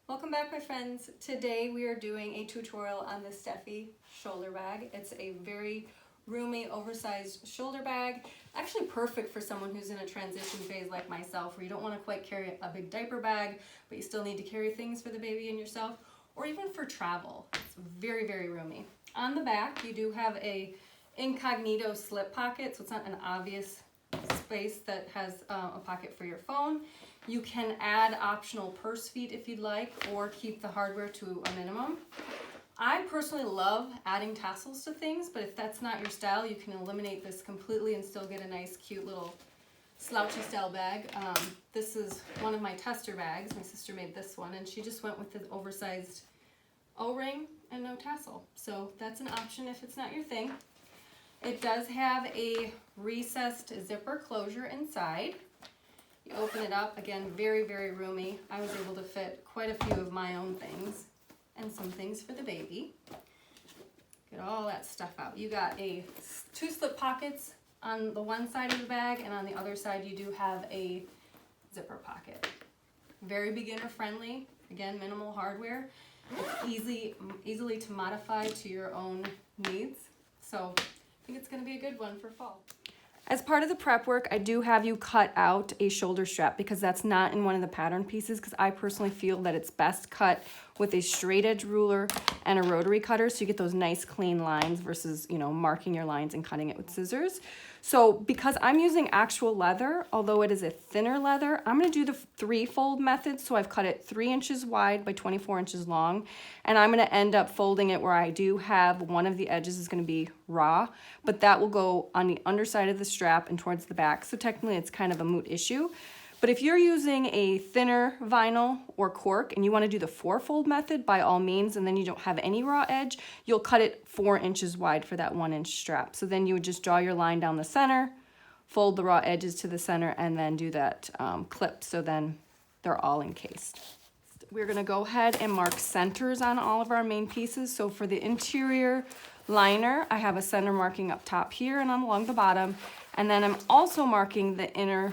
Welcome back, my friends. Today we are doing a tutorial on the Stephie Shoulder Bag. It's a very roomy, oversized shoulder bag. Actually perfect for someone who's in a transition phase like myself, where you don't want to quite carry a big diaper bag, but you still need to carry things for the baby and yourself, or even for travel. It's very, very roomy. On the back, you do have a incognito slip pocket, so it's not an obvious space that has a pocket for your phone. You can add optional purse feet if you'd like, or keep the hardware to a minimum. I personally love adding tassels to things, but if that's not your style, you can eliminate this completely and still get a nice, cute little slouchy style bag. This is one of my tester bags. My sister made this one, and she just went with the oversized O-ring and no tassel. So that's an option if it's not your thing. It does have a recessed zipper closure inside. You open it up, again, very, very roomy. I was able to fit quite a few of my own things and some things for the baby. Get all that stuff out. You got two slip pockets on the one side of the bag, and on the other side you do have a zipper pocket. Very beginner friendly. Again, minimal hardware. It's easily to modify to your own needs. So I think it's going to be a good one for fall. As part of the prep work, I do have you cut out a shoulder strap because that's not in one of the pattern pieces, because I personally feel that it's best cut with a straight edge ruler and a rotary cutter, so you get those nice clean lines versus, you know, marking your lines and cutting it with scissors. So because I'm using actual leather, although it is a thinner leather, I'm going to do the 3-fold method. So I've cut it 3 inches wide by 24 inches long, and I'm going to end up folding it where I do have one of the edges is going to be raw, but that will go on the underside of the strap and towards the back. So technically it's kind of a moot issue. But if you're using a thinner vinyl or cork and you want to do the 4-fold method, by all means, and then you don't have any raw edge, you'll cut it 4 inches wide for that 1-inch strap. So then you would just draw your line down the center, fold the raw edges to the center, and then do that clip, so then they're all encased. We're going to go ahead and mark centers on all of our main pieces. So for the interior liner, I have a center marking up top here and along the bottom, and then I'm also marking the inner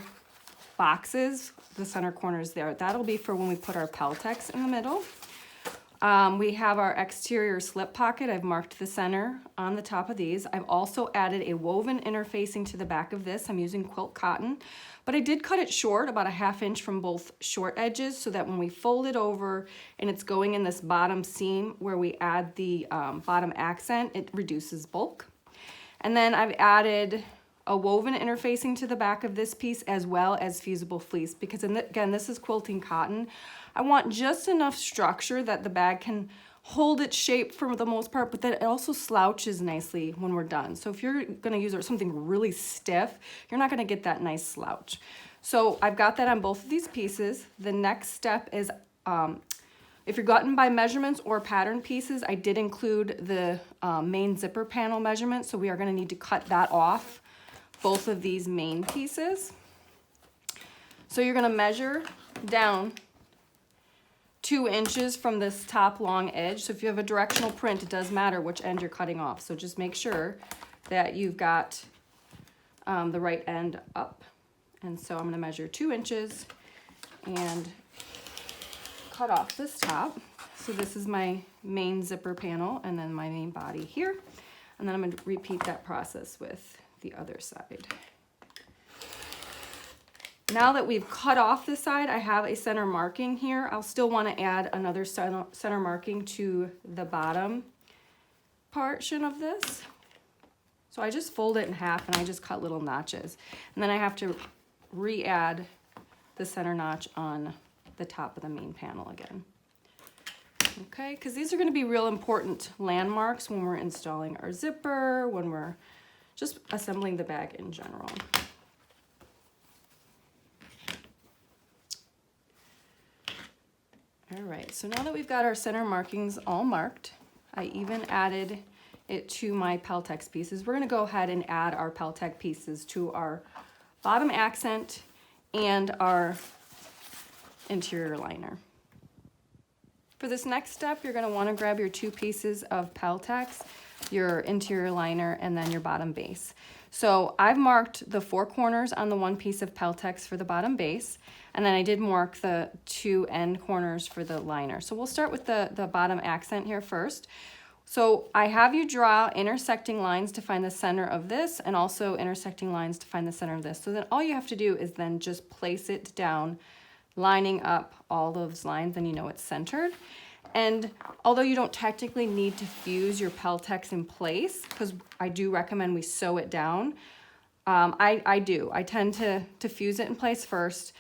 boxes, the center corners there. That'll be for when we put our Peltex in the middle. We have our exterior slip pocket. I've marked the center on the top of these. I've also added a woven interfacing to the back of this. I'm using quilt cotton, but I did cut it short, about a 1/2 inch from both short edges, so that when we fold it over and it's going in this bottom seam where we add the bottom accent, it reduces bulk. And then I've added a woven interfacing to the back of this piece, as well as fusible fleece, because again, this is quilting cotton. I want just enough structure that the bag can hold its shape for the most part, but that it also slouches nicely when we're done. So if you're gonna use something really stiff, you're not gonna get that nice slouch. So I've got that on both of these pieces. The next step is, if you're gotten by measurements or pattern pieces, I did include the main zipper panel measurement, so we are gonna need to cut that off both of these main pieces. So you're going to measure down 2 inches from this top long edge. So if you have a directional print, it does matter which end you're cutting off. So just make sure that you've got the right end up. And so I'm going to measure 2 inches and cut off this top. So this is my main zipper panel and then my main body here. And then I'm going to repeat that process with the other side. Now that we've cut off this side, I have a center marking here. I'll still want to add another center marking to the bottom portion of this. So I just fold it in half and I just cut little notches. And then I have to re-add the center notch on the top of the main panel again. Okay, because these are going to be real important landmarks when we're installing our zipper, when we're just assembling the bag in general. All right, so now that we've got our center markings all marked, I even added it to my Peltex pieces. We're gonna go ahead and add our Peltex pieces to our bottom accent and our interior liner. For this next step, you're gonna wanna grab your 2 pieces of Peltex, your interior liner, and then your bottom base. So I've marked the 4 corners on the one piece of Peltex for the bottom base, and then I did mark the 2 end corners for the liner. So we'll start with the bottom accent here first. So I have you draw intersecting lines to find the center of this, and also intersecting lines to find the center of this. So then all you have to do is then just place it down, lining up all those lines, and you know it's centered. And although you don't technically need to fuse your Peltex in place, because I do recommend we sew it down, I do. I tend to fuse it in place first,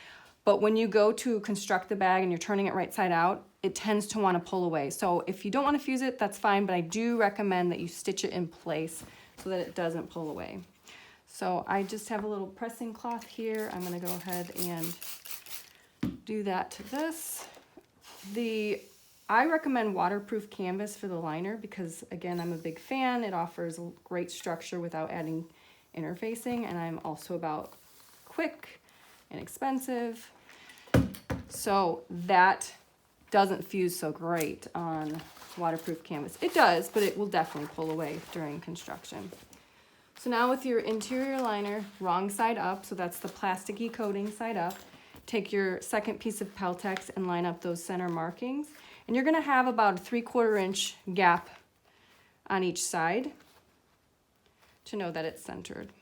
but when you go to construct the bag and you're turning it right side out, it tends to want to pull away. So if you don't want to fuse it, that's fine, but I do recommend that you stitch it in place so that it doesn't pull away. So I just have a little pressing cloth here. I'm going to go ahead and do that to this. I recommend waterproof canvas for the liner because, again, I'm a big fan. It offers great structure without adding interfacing, and I'm also about quick and inexpensive. So that doesn't fuse so great on waterproof canvas. It does, but it will definitely pull away during construction. So now with your interior liner wrong side up, so that's the plasticky coating side up, take your second piece of Peltex and line up those center markings. And you're gonna have about a 3/4 inch gap on each side to know that it's centered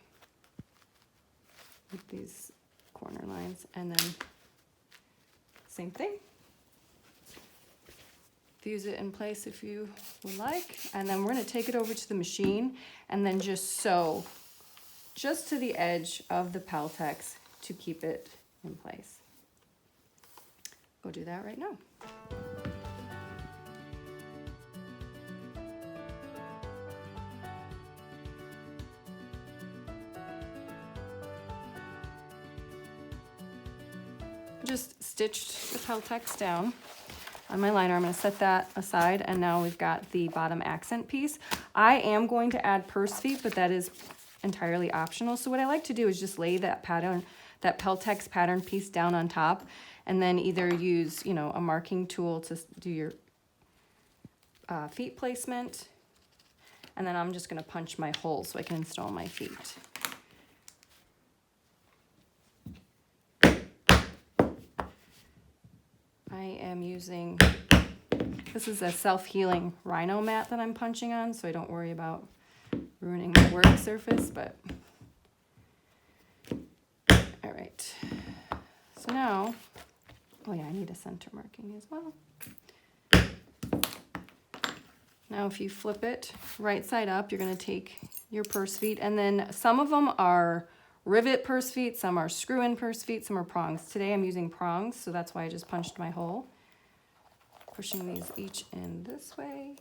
with these corner lines. And then same thing. Fuse it in place if you would like. And then we're gonna take it over to the machine and then just sew just to the edge of the Peltex to keep it in place. Go do that right now. Just stitched the Peltex down on my liner. I'm going to set that aside, and now we've got the bottom accent piece. I am going to add purse feet, but that is entirely optional. So what I like to do is just lay that pattern, that Peltex pattern piece down on top, and then either use, you know, a marking tool to do your feet placement, and then I'm just going to punch my holes so I can install my feet. I am using, this is a self-healing rhino mat that I'm punching on, so I don't worry about ruining my work surface, but all right. So now, oh yeah, I need a center marking as well. Now if you flip it right side up, you're gonna take your purse feet, and then some of them are rivet purse feet, some are screw-in purse feet, some are prongs. Today I'm using prongs, so that's why I just punched my hole. Pushing these each in this way.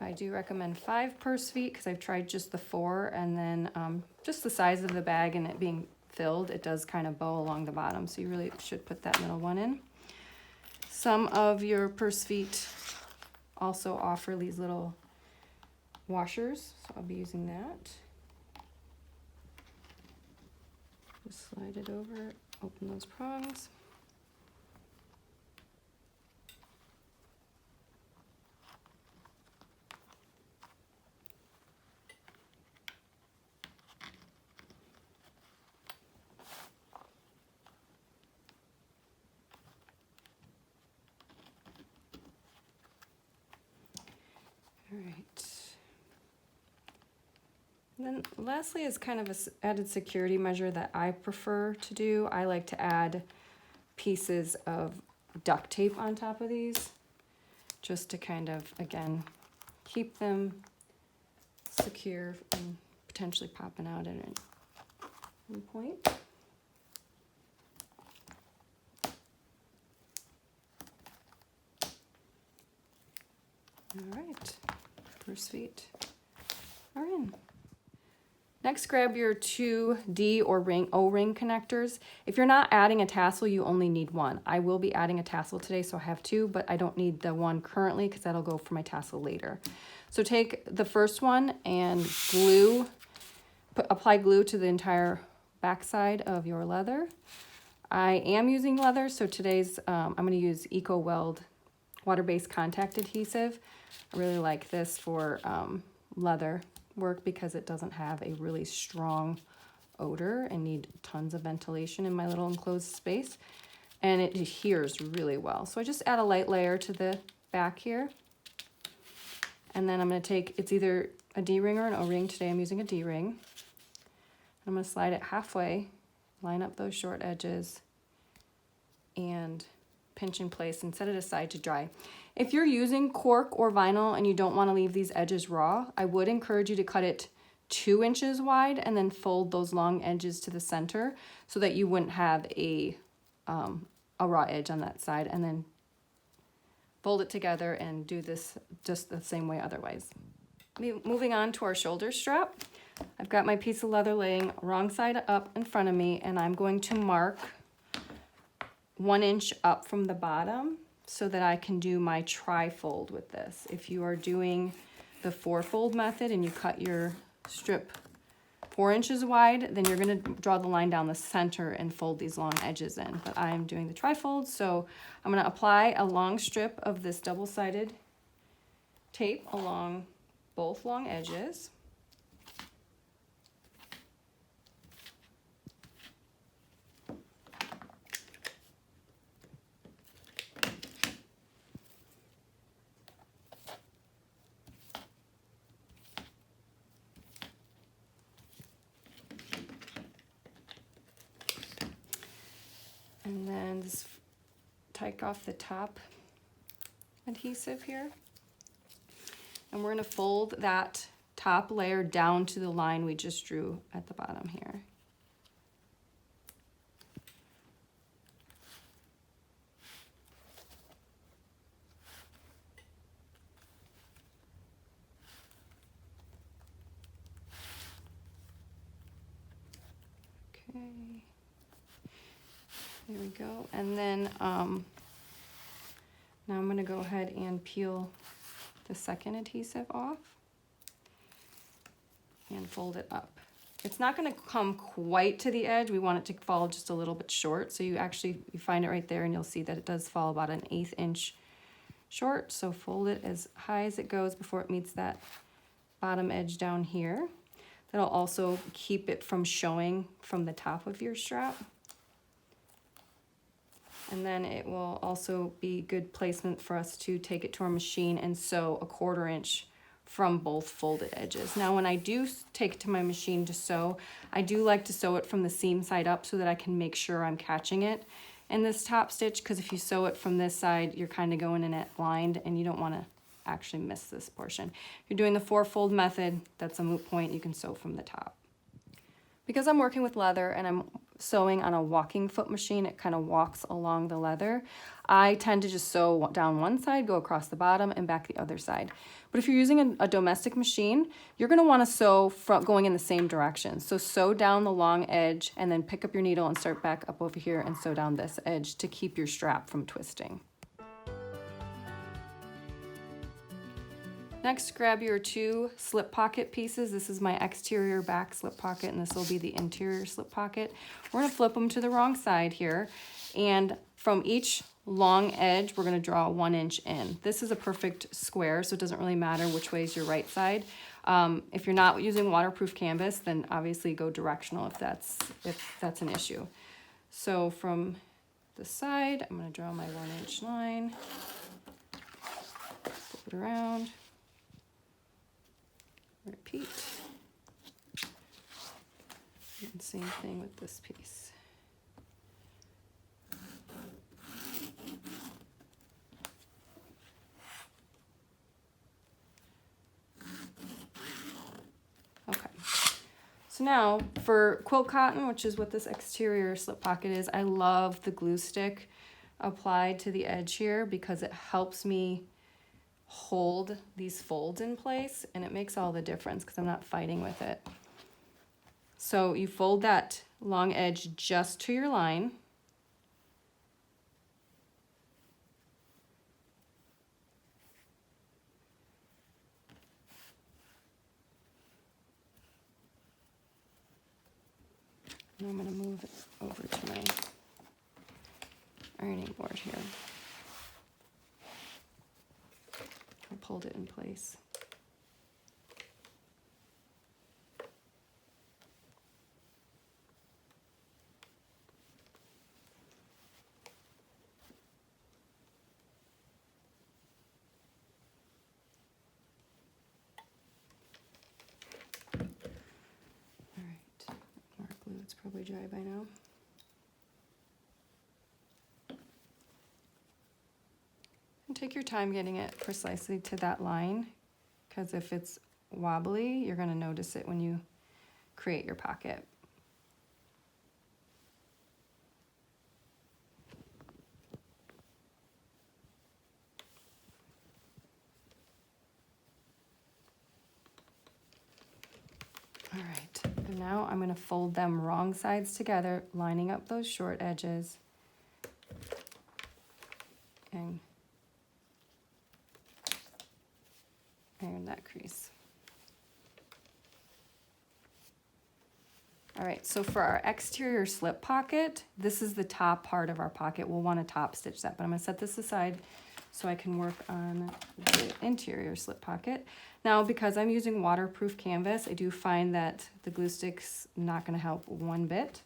I do recommend 5 purse feet because I've tried just the 4, and then just the size of the bag and it being filled, it does kind of bow along the bottom, so you really should put that middle one in. Some of your purse feet also offer these little washers, so I'll be using that. Just slide it over, open those prongs. All right. And then lastly is kind of an added security measure that I prefer to do. I like to add pieces of duct tape on top of these just to kind of, again, keep them secure and potentially popping out at any point. All right, purse feet are in. Next, grab your 2 D or O-ring connectors. If you're not adding a tassel, you only need 1. I will be adding a tassel today, so I have 2, but I don't need the 1 currently because that'll go for my tassel later. So take the first one and apply glue to the entire backside of your leather. I am using leather, so today's I'm going to use Ecoweld water-based contact adhesive. I really like this for leather work because it doesn't have a really strong odor and need tons of ventilation in my little enclosed space. And it adheres really well. So I just add a light layer to the back here. And then I'm going to take, it's either a D-ring or an O-ring. Today I'm using a D-ring. I'm going to slide it halfway, line up those short edges, and pinch in place and set it aside to dry. If you're using cork or vinyl and you don't want to leave these edges raw, I would encourage you to cut it 2 inches wide and then fold those long edges to the center so that you wouldn't have a raw edge on that side, and then fold it together and do this just the same way otherwise. Moving on to our shoulder strap. I've got my piece of leather laying wrong side up in front of me, and I'm going to mark 1 inch up from the bottom so that I can do my tri-fold with this. If you are doing the 4-fold method and you cut your strip 4 inches wide, then you're going to draw the line down the center and fold these long edges in. But I'm doing the tri-fold, so I'm going to apply a long strip of this double-sided tape along both long edges. And then just take off the top adhesive here. And we're going to fold that top layer down to the line we just drew at the bottom here. Okay. There we go. And then now I'm going to go ahead and peel the second adhesive off and fold it up. It's not going to come quite to the edge. We want it to fall just a little bit short. So you find it right there, and you'll see that it does fall about 1/8 inch short. So fold it as high as it goes before it meets that bottom edge down here. That'll also keep it from showing from the top of your strap. And then it will also be good placement for us to take it to our machine and sew 1/4 inch from both folded edges. Now when I do take it to my machine to sew, I do like to sew it from the seam side up so that I can make sure I'm catching it in this top stitch, because if you sew it from this side, you're kind of going in it blind and you don't want to actually miss this portion. If you're doing the 4-fold method, that's a moot point. You can sew from the top. Because I'm working with leather and I'm sewing on a walking foot machine, it kind of walks along the leather. I tend to just sew down one side, go across the bottom, and back the other side. But if you're using a domestic machine, you're going to want to sew going in the same direction. So sew down the long edge and then pick up your needle and start back up over here and sew down this edge to keep your strap from twisting. Next, grab your 2 slip pocket pieces. This is my exterior back slip pocket, and this will be the interior slip pocket. We're going to flip them to the wrong side here, and from each long edge, we're going to draw 1 inch in. This is a perfect square, so it doesn't really matter which way is your right side. If you're not using waterproof canvas, then obviously go directional if that's an issue. So from the side, I'm going to draw my 1 inch line, flip it around. Repeat. And same thing with this piece. Okay. So now for quilt cotton, which is what this exterior slip pocket is, I love the glue stick applied to the edge here because it helps me hold these folds in place, and it makes all the difference because I'm not fighting with it. So you fold that long edge just to your line. And I'm going to move it over to my ironing board here. Pulled it in place. Probably dry by now. And take your time getting it precisely to that line, because if it's wobbly, you're going to notice it when you create your pocket. All right, and now I'm going to fold them wrong sides together, lining up those short edges and iron that crease. All right, so for our exterior slip pocket, this is the top part of our pocket. We'll want to top stitch that, but I'm going to set this aside so I can work on the interior slip pocket. Now, because I'm using waterproof canvas, I do find that the glue stick's not going to help one bit.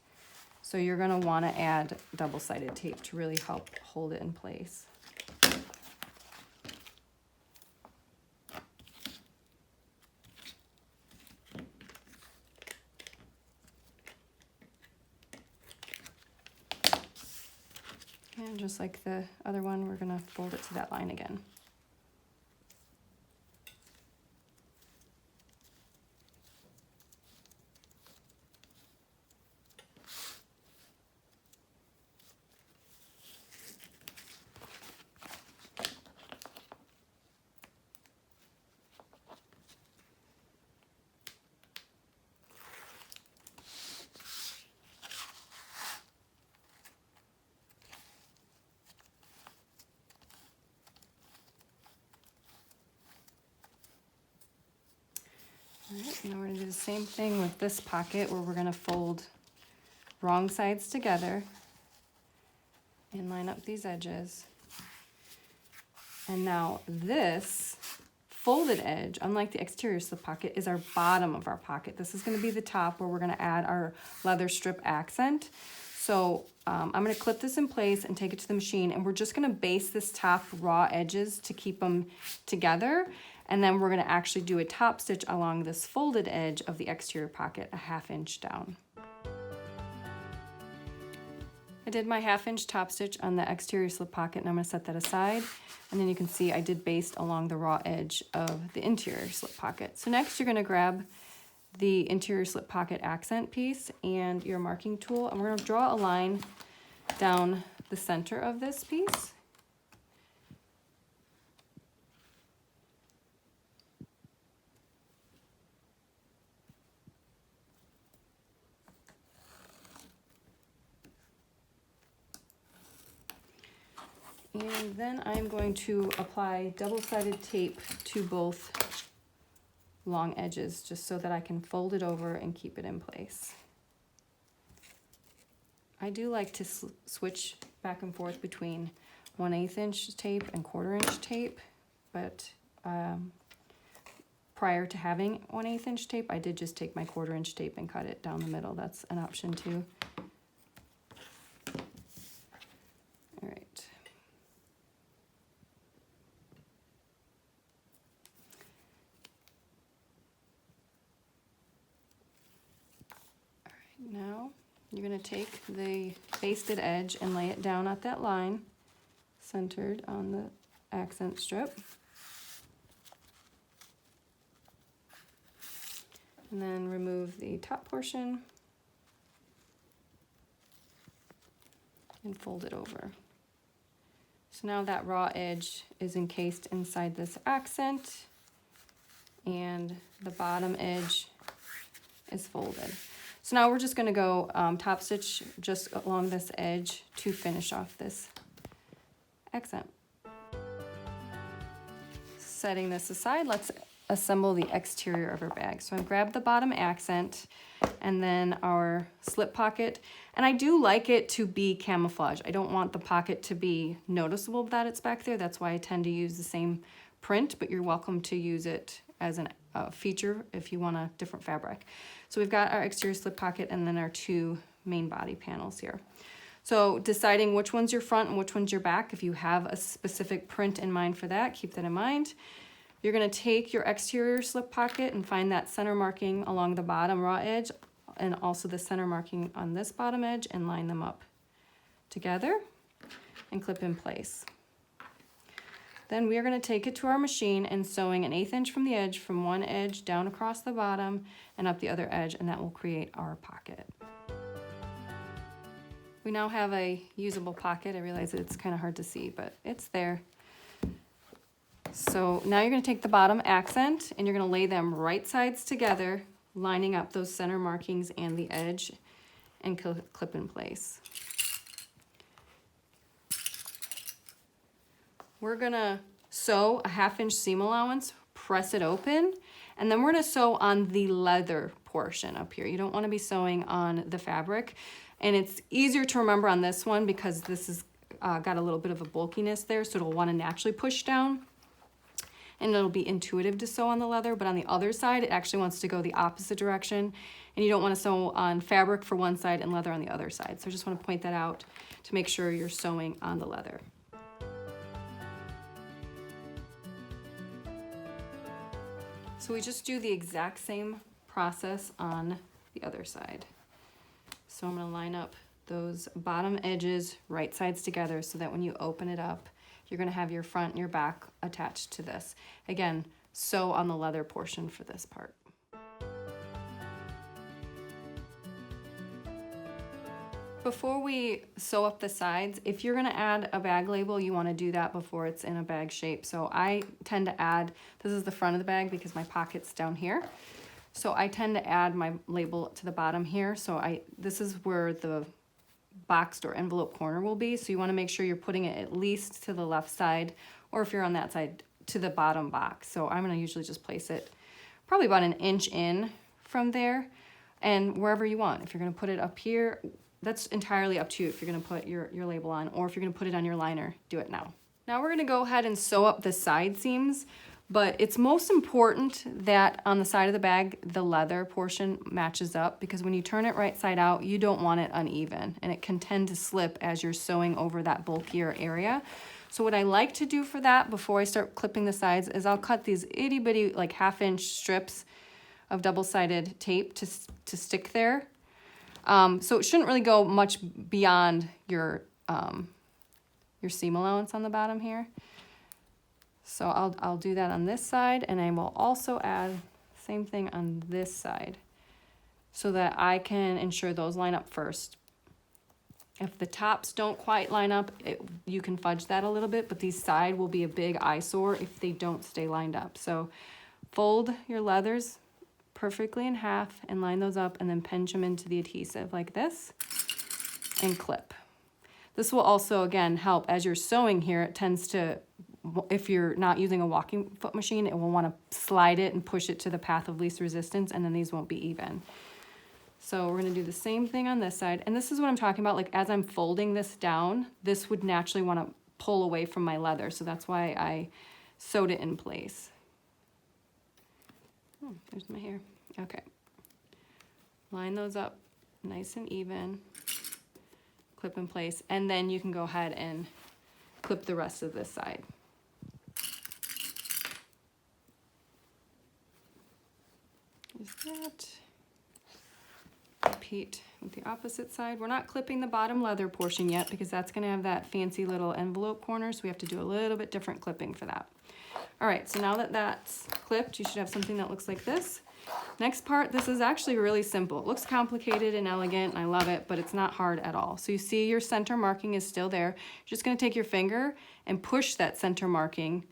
So you're going to want to add double-sided tape to really help hold it in place. And just like the other one, we're going to fold it to that line again. All right, now we're going to do the same thing with this pocket, where we're going to fold wrong sides together and line up these edges. And now this folded edge, unlike the exterior slip pocket, is our bottom of our pocket. This is going to be the top where we're going to add our leather strip accent. So I'm going to clip this in place and take it to the machine, and we're just going to base this top raw edges to keep them together. And then we're going to actually do a top stitch along this folded edge of the exterior pocket, a 1/2 inch down. I did my 1/2 inch top stitch on the exterior slip pocket, and I'm going to set that aside. And then you can see I did baste along the raw edge of the interior slip pocket. So next you're going to grab the interior slip pocket accent piece and your marking tool, and we're going to draw a line down the center of this piece. And then I'm going to apply double-sided tape to both long edges, just so that I can fold it over and keep it in place. I do like to switch back and forth between 1/8 inch tape and 1/4 inch tape, but prior to having 1/8 inch tape, I did just take my 1/4 inch tape and cut it down the middle. That's an option too. All right. Now you're going to take the basted edge and lay it down at that line, centered on the accent strip. And then remove the top portion and fold it over. So now that raw edge is encased inside this accent, and the bottom edge is folded. So now we're just going to go top stitch just along this edge to finish off this accent. Setting this aside, let's assemble the exterior of our bag. So I've grabbed the bottom accent and then our slip pocket. And I do like it to be camouflage. I don't want the pocket to be noticeable that it's back there. That's why I tend to use the same print, but you're welcome to use it as a feature if you want a different fabric. So we've got our exterior slip pocket and then our two main body panels here. So deciding which one's your front and which one's your back, if you have a specific print in mind for that, keep that in mind. You're going to take your exterior slip pocket and find that center marking along the bottom raw edge and also the center marking on this bottom edge and line them up together and clip in place. Then we are going to take it to our machine and sewing an 1/8 inch from the edge, from one edge down across the bottom and up the other edge, and that will create our pocket. We now have a usable pocket. I realize it's kind of hard to see, but it's there. So now you're going to take the bottom accent and you're going to lay them right sides together, lining up those center markings and the edge, and clip in place. We're gonna sew a 1/2 inch seam allowance, press it open, and then we're gonna sew on the leather portion up here. You don't wanna be sewing on the fabric. And it's easier to remember on this one because this has got a little bit of a bulkiness there, so it'll wanna naturally push down. And it'll be intuitive to sew on the leather, but on the other side, it actually wants to go the opposite direction. And you don't wanna sew on fabric for one side and leather on the other side. So I just wanna point that out to make sure you're sewing on the leather. So we just do the exact same process on the other side. So I'm going to line up those bottom edges right sides together so that when you open it up, you're going to have your front and your back attached to this. Again, sew on the leather portion for this part. Before we sew up the sides, if you're gonna add a bag label, you wanna do that before it's in a bag shape. So I tend to add, this is the front of the bag because my pocket's down here. So I tend to add my label to the bottom here. So this is where the boxed or envelope corner will be. So you wanna make sure you're putting it at least to the left side, or if you're on that side, to the bottom box. So I'm gonna usually just place it probably about 1 inch in from there, and wherever you want. If you're gonna put it up here, that's entirely up to you if you're gonna put your label on, or if you're gonna put it on your liner, do it now. Now we're gonna go ahead and sew up the side seams, but it's most important that on the side of the bag, the leather portion matches up, because when you turn it right side out, you don't want it uneven, and it can tend to slip as you're sewing over that bulkier area. So what I like to do for that before I start clipping the sides is I'll cut these itty bitty, like 1/2 inch strips of double-sided tape to stick there. So it shouldn't really go much beyond your seam allowance on the bottom here. So I'll do that on this side, and I will also add same thing on this side so that I can ensure those line up first. If the tops don't quite line up, you can fudge that a little bit, but these side will be a big eyesore if they don't stay lined up. So fold your leathers perfectly in half and line those up, and then pinch them into the adhesive like this and clip. This will also, again, help as you're sewing here. It tends to, if you're not using a walking foot machine, it will want to slide it and push it to the path of least resistance, and then these won't be even. So we're going to do the same thing on this side, and this is what I'm talking about. Like, as I'm folding this down, this would naturally want to pull away from my leather, so that's why I sewed it in place. Oh, there's my hair. Okay. Line those up nice and even, clip in place, and then you can go ahead and clip the rest of this side. There's that. Repeat with the opposite side. We're not clipping the bottom leather portion yet because that's going to have that fancy little envelope corner, so we have to do a little bit different clipping for that. All right, so now that that's clipped, you should have something that looks like this. Next part, this is actually really simple. It looks complicated and elegant, and I love it, but it's not hard at all. So you see your center marking is still there. You're just gonna take your finger and push that center marking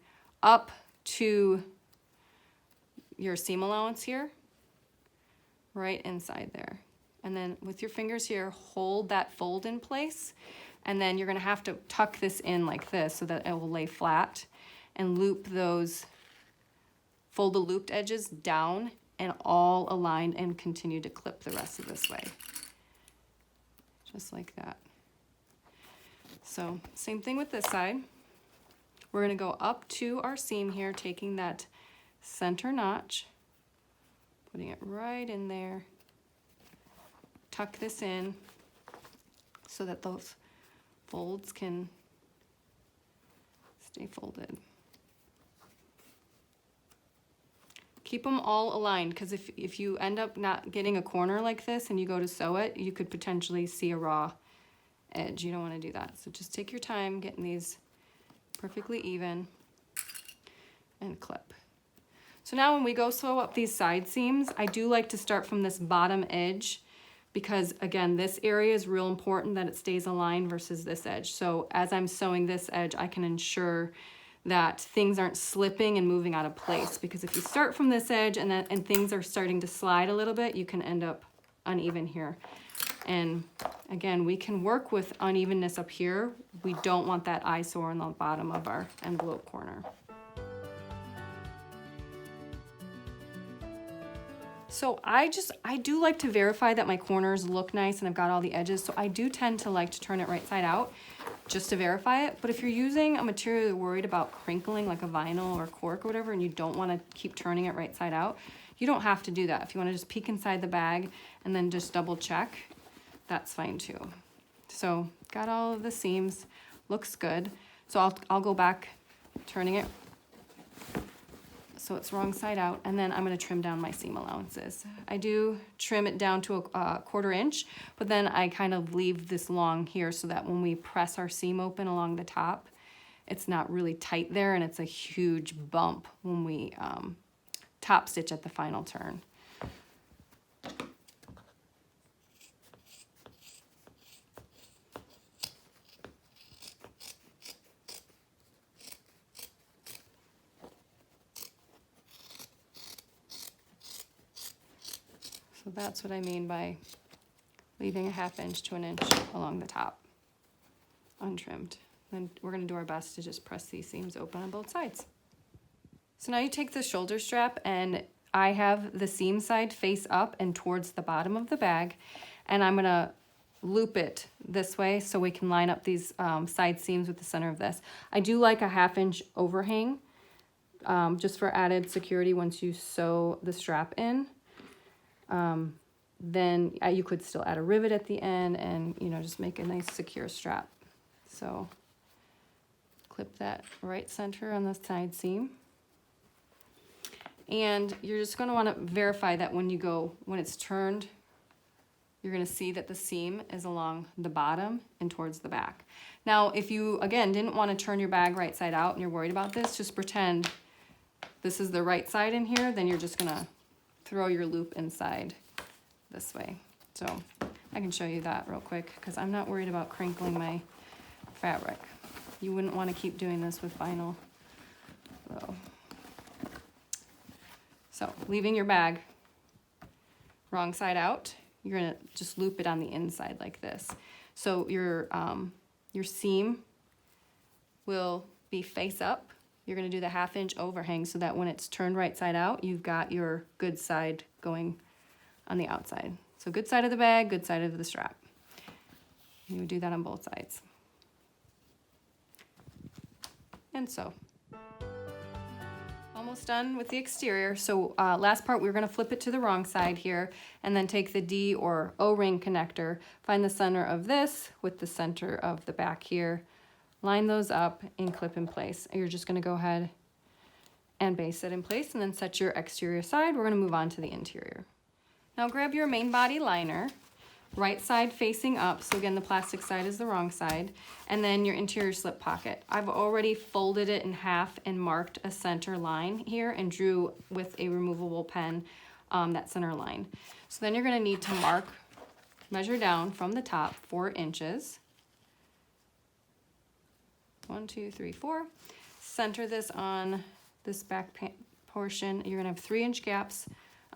up to your seam allowance here, right inside there. And then with your fingers here, hold that fold in place, and then you're gonna have to tuck this in like this so that it will lay flat, and loop those, fold the looped edges down and all aligned, and continue to clip the rest of this way. Just like that. So same thing with this side. We're gonna go up to our seam here, taking that center notch, putting it right in there, tuck this in so that those folds can stay folded. keep them all aligned, because if you end up not getting a corner like this and you go to sew it, you could potentially see a raw edge. You don't want to do that. So just take your time getting these perfectly even and clip. So now when we go sew up these side seams, I do like to start from this bottom edge, because again, this area is real important that it stays aligned versus this edge. So as I'm sewing this edge, I can ensure that things aren't slipping and moving out of place, because if you start from this edge and things are starting to slide a little bit, you can end up uneven here. And again, we can work with unevenness up here. We don't want that eyesore on the bottom of our envelope corner. So I do like to verify that my corners look nice and I've got all the edges. So I do tend to like to turn it right side out just to verify it. But if you're using a material you're worried about crinkling, like a vinyl or cork or whatever, and you don't want to keep turning it right side out, you don't have to do that. If you want to just peek inside the bag and then just double check, that's fine too. So got all of the seams, looks good. So I'll go back, turning it so it's wrong side out, and then I'm going to trim down my seam allowances. I do trim it down to a 1/4 inch, but then I kind of leave this long here so that when we press our seam open along the top, it's not really tight there and it's a huge bump when we top stitch at the final turn. So that's what I mean by leaving a 1/2 inch to 1 inch along the top, untrimmed. Then we're going to do our best to just press these seams open on both sides. So now you take the shoulder strap, and I have the seam side face up and towards the bottom of the bag, and I'm going to loop it this way so we can line up these side seams with the center of this. I do like a 1/2 inch overhang just for added security once you sew the strap in. Then you could still add a rivet at the end and, you know, just make a nice secure strap. So clip that right center on the side seam. And you're just going to want to verify that when it's turned, you're going to see that the seam is along the bottom and towards the back. Now, if you, again, didn't want to turn your bag right side out and you're worried about this, just pretend this is the right side in here, then you're just going to throw your loop inside this way. So I can show you that real quick because I'm not worried about crinkling my fabric. You wouldn't want to keep doing this with vinyl. So leaving your bag wrong side out, you're gonna just loop it on the inside like this. So your seam will be face up. You're gonna do the 1/2 inch overhang so that when it's turned right side out, you've got your good side going on the outside. So good side of the bag, good side of the strap. You would do that on both sides. And so. Almost done with the exterior. So last part, we're going to flip it to the wrong side here and then take the D or O-ring connector, find the center of this with the center of the back here, line those up and clip in place. You're just going to go ahead and base it in place and then set your exterior side. We're going to move on to the interior. Now grab your main body liner, right side facing up. So again, the plastic side is the wrong side. And then your interior slip pocket. I've already folded it in half and marked a center line here and drew with a removable pen that center line. So then you're going to need to measure down from the top 4 inches. 1, 2, 3, 4. Center this on this back portion. You're going to have 3-inch gaps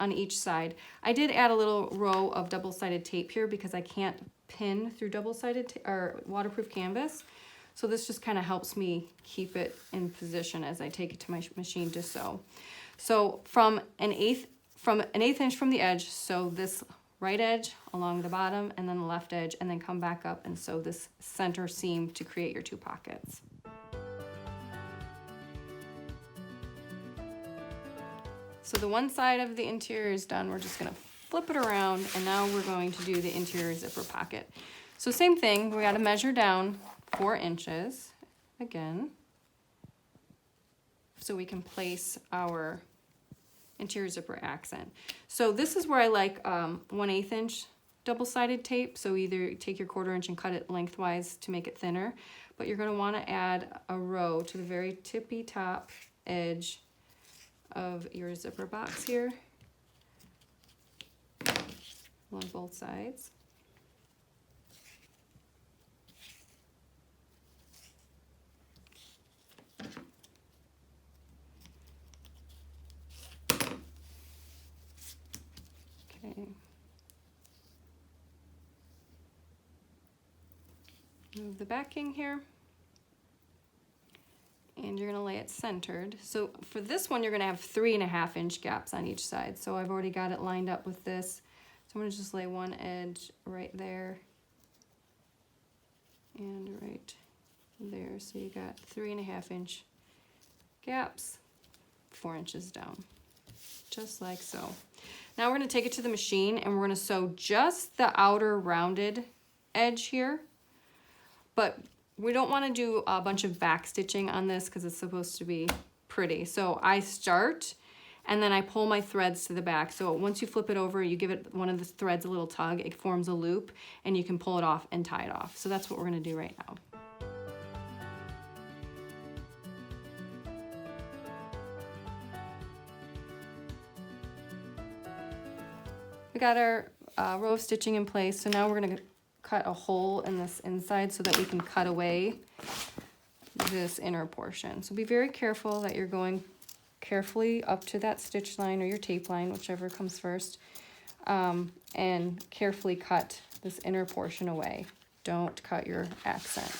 on each side. I did add a little row of double-sided tape here because I can't pin through double-sided or waterproof canvas. So this just kind of helps me keep it in position as I take it to my machine to sew. So from an eighth inch from the edge, sew this right edge along the bottom and then the left edge, and then come back up and sew this center seam to create your 2 pockets. So the one side of the interior is done. We're just going to flip it around, and now we're going to do the interior zipper pocket. So same thing, we got to measure down 4 inches again, so we can place our interior zipper accent. So this is where I like 1/8 inch double-sided tape. So either take your 1/4 inch and cut it lengthwise to make it thinner, but you're going to want to add a row to the very tippy top edge of your zipper box here on both sides. Okay. Move the backing here. And you're gonna lay it centered. So for this one, you're gonna have 3.5 inch gaps on each side. So I've already got it lined up with this. So I'm gonna just lay one edge right there and right there. So you got 3.5 inch gaps, 4 inches down, just like so. Now we're gonna take it to the machine and we're gonna sew just the outer rounded edge here, but we don't wanna do a bunch of back stitching on this because it's supposed to be pretty. So I start and then I pull my threads to the back. So once you flip it over, you give it one of the threads a little tug, it forms a loop and you can pull it off and tie it off. So that's what we're gonna do right now. We got our row of stitching in place, so now we're going to cut a hole in this inside so that we can cut away this inner portion. So be very careful that you're going carefully up to that stitch line or your tape line, whichever comes first, and carefully cut this inner portion away. Don't cut your accent.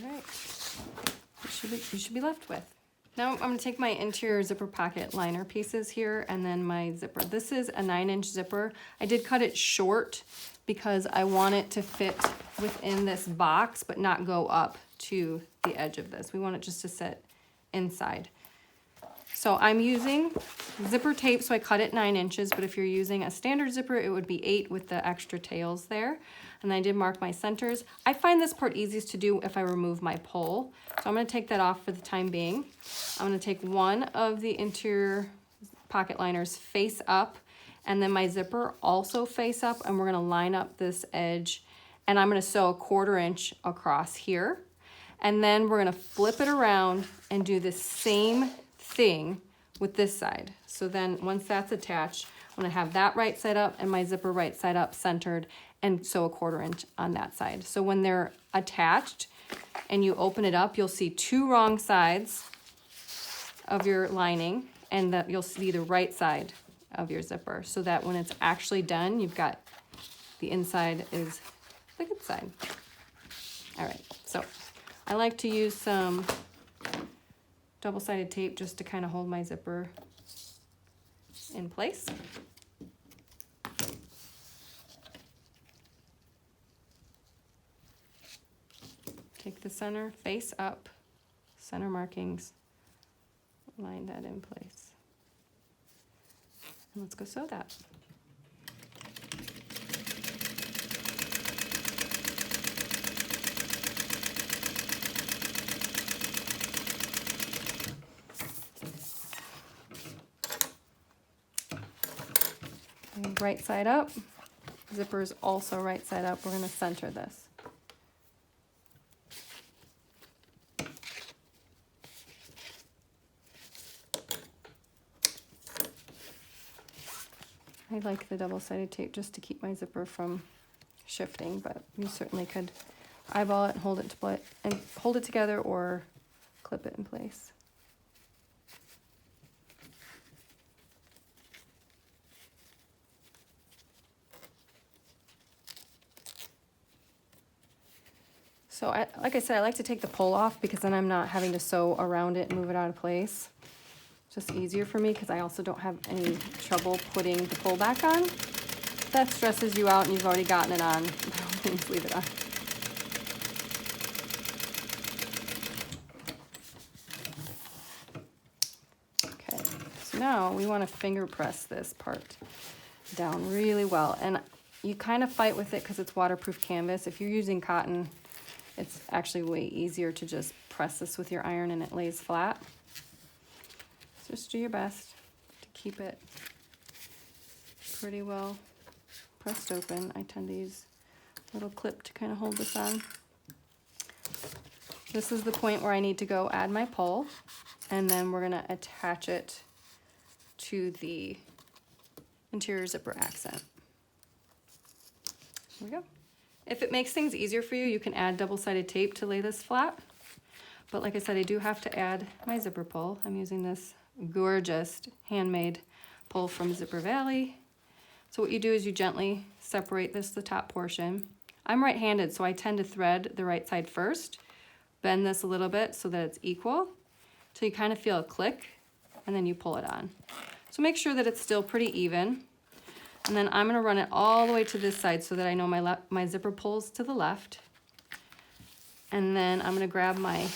All right, you should be left with. Now I'm going to take my interior zipper pocket liner pieces here and then my zipper. This is a 9-inch zipper. I did cut it short because I want it to fit within this box but not go up to the edge of this. We want it just to sit inside. So I'm using zipper tape, so I cut it 9 inches, but if you're using a standard zipper, it would be 8 with the extra tails there. And I did mark my centers. I find this part easiest to do if I remove my pole. So I'm gonna take that off for the time being. I'm gonna take one of the interior pocket liners face up, and then my zipper also face up, and we're gonna line up this edge, and I'm gonna sew a 1/4 inch across here. And then we're gonna flip it around and do the same thing with this side. So then once that's attached, I'm gonna have that right side up and my zipper right side up centered and sew a 1/4 inch on that side. So when they're attached and you open it up, you'll see 2 wrong sides of your lining and that you'll see the right side of your zipper, so that when it's actually done, you've got the inside is the good side. All right, so I like to use some double-sided tape just to kind of hold my zipper in place. Take the center, face up, center markings, line that in place. And let's go sew that. And right side up, zipper is also right side up. We're going to center this. I like the double-sided tape just to keep my zipper from shifting, but you certainly could eyeball it and hold it together or clip it in place. So like I said, I like to take the pull off because then I'm not having to sew around it and move it out of place. It's just easier for me because I also don't have any trouble putting the pull back on. If that stresses you out and you've already gotten it on, just leave it on. Okay, so now we want to finger press this part down really well. And you kind of fight with it because it's waterproof canvas. If you're using cotton, it's actually way easier to just press this with your iron and it lays flat. So just do your best to keep it pretty well pressed open. I tend to use a little clip to kind of hold this on. This is the point where I need to go add my pull, and then we're gonna attach it to the interior zipper accent. There we go. If it makes things easier for you, you can add double-sided tape to lay this flat. But like I said, I do have to add my zipper pull. I'm using this gorgeous handmade pull from Zipper Valley. So what you do is you gently separate the top portion. I'm right-handed, so I tend to thread the right side first, bend this a little bit so that it's equal, till you kind of feel a click, and then you pull it on. So make sure that it's still pretty even. And then I'm gonna run it all the way to this side so that I know my zipper pulls to the left. And then I'm gonna grab my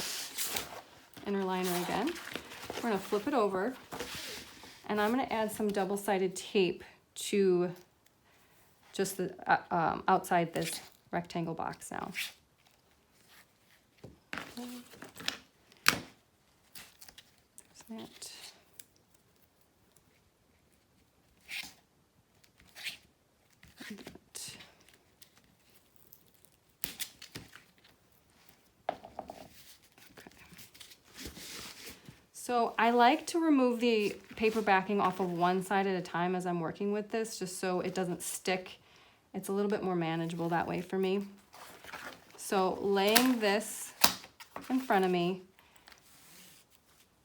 inner liner again. We're gonna flip it over, and I'm gonna add some double-sided tape to just the outside this rectangle box now. Okay. There's that. So I like to remove the paper backing off of one side at a time as I'm working with this, just so it doesn't stick. It's a little bit more manageable that way for me. So laying this in front of me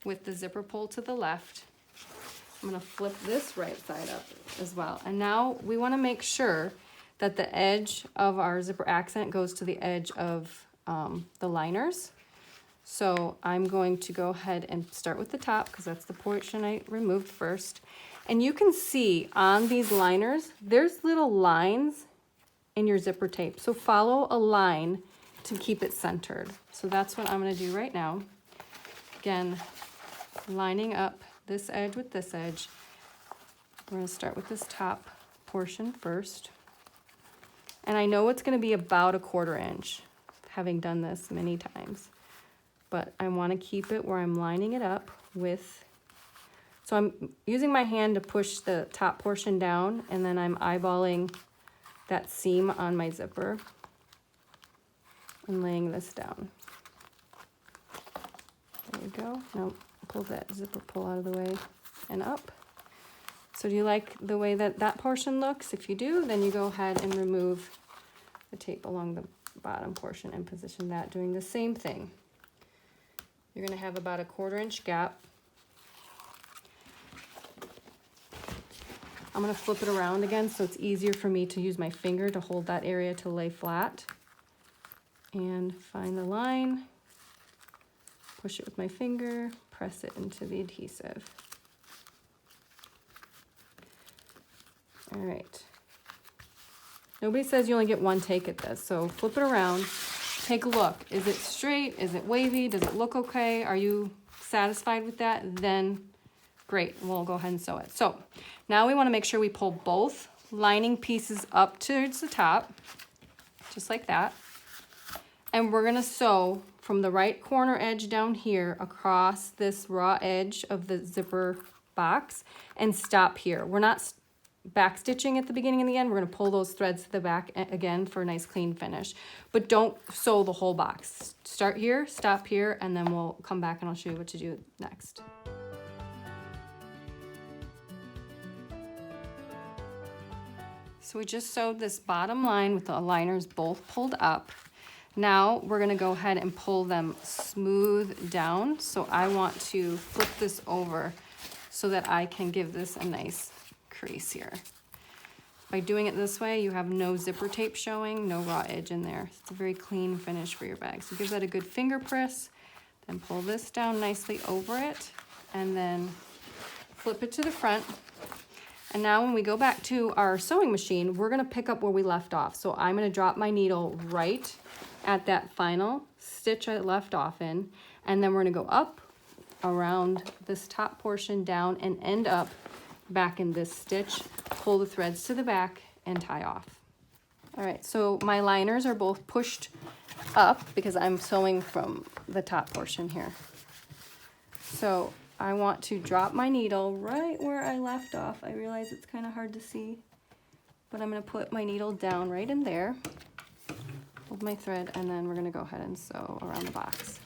with the zipper pull to the left, I'm gonna flip this right side up as well. And now we wanna make sure that the edge of our zipper accent goes to the edge of the liners. So I'm going to go ahead and start with the top because that's the portion I removed first. And you can see on these liners, there's little lines in your zipper tape. So follow a line to keep it centered. So that's what I'm gonna do right now. Again, lining up this edge with this edge. We're gonna start with this top portion first. And I know it's gonna be about 1/4 inch, having done this many times. But I want to keep it where I'm lining it up with, so I'm using my hand to push the top portion down, and then I'm eyeballing that seam on my zipper and laying this down. There we go. Now pull that zipper pull out of the way and up. So do you like the way that that portion looks? If you do, then you go ahead and remove the tape along the bottom portion and position that, doing the same thing. You're gonna have about 1/4 inch gap. I'm gonna flip it around again so it's easier for me to use my finger to hold that area to lay flat. And find the line, push it with my finger, press it into the adhesive. All right. Nobody says you only get one take at this, so flip it around, take a look. Is it straight? Is it wavy? Does it look okay? Are you satisfied with that? Then great, we'll go ahead and sew it. So now we want to make sure we pull both lining pieces up towards the top, just like that. And we're gonna sew from the right corner edge down here across this raw edge of the zipper box and stop here. We're not back stitching at the beginning and the end. We're gonna pull those threads to the back again for a nice clean finish. But don't sew the whole box. Start here, stop here, and then we'll come back and I'll show you what to do next. So we just sewed this bottom line with the liners both pulled up. Now we're gonna go ahead and pull them smooth down. So I want to flip this over so that I can give this a nice crease here. By doing it this way, you have no zipper tape showing, no raw edge in there. It's a very clean finish for your bag. So give that a good finger press, then pull this down nicely over it, and then flip it to the front. And now when we go back to our sewing machine, we're gonna pick up where we left off. So I'm gonna drop my needle right at that final stitch I left off in, and then we're gonna go up around this top portion down and end up back in this stitch, pull the threads to the back and tie off. All right, so my liners are both pushed up because I'm sewing from the top portion here. So I want to drop my needle right where I left off. I realize it's kind of hard to see, but I'm gonna put my needle down right in there, hold my thread, and then we're gonna go ahead and sew around the box.